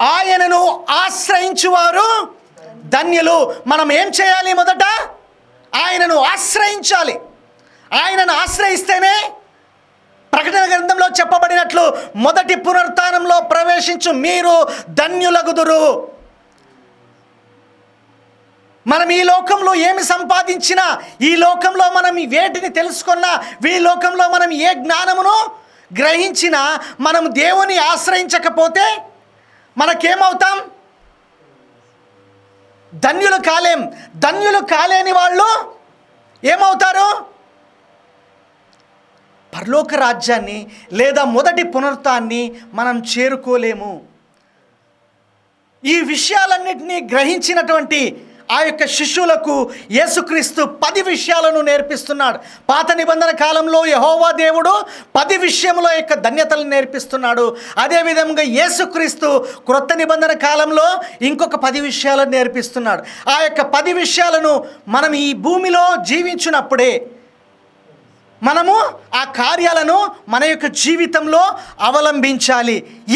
ఆయనను ఆశ్రయించువారు ధన్యులు. మనం ఏం చేయాలి? మొదట ఆయనను ఆశ్రయించాలి. ఆయనను ఆశ్రయిస్తేనే ప్రకటన గ్రంథంలో చెప్పబడినట్లు మొదటి పునరుత్థానంలో ప్రవేశించు మీరు ధన్యులగుదురు. మనం ఈ లోకంలో ఏమి సంపాదించినా, ఈ లోకంలో మనం వేటిని తెలుసుకున్నా, ఈ లోకంలో మనం ఏ జ్ఞానమును గ్రహించినా, మనం దేవుని ఆశ్రయించకపోతే మనకేమవుతాం? ధన్యులు కాలేం. ధన్యులు కాలేని వాళ్ళు ఏమవుతారు? పరలోక రాజ్యాన్ని లేదా మొదటి పునరుత్థానాన్ని మనం చేరుకోలేము. ఈ విషయాలన్నింటినీ గ్రహించినటువంటి ఆ యొక్క శిష్యులకు యేసుక్రీస్తు 10 విషయాలను నేర్పిస్తున్నాడు. పాత నిబంధన కాలంలో యెహోవా దేవుడు 10 విషయంలో యొక్క ధన్యతలను నేర్పిస్తున్నాడు. అదేవిధంగా యేసుక్రీస్తు క్రొత్త నిబంధన కాలంలో ఇంకొక 10 విషయాలను నేర్పిస్తున్నాడు. ఆ యొక్క 10 విషయాలను మనం ఈ భూమిలో జీవించినప్పుడే మనము ఆ కార్యాలను మన యొక్క జీవితంలో అవలంబించాలి.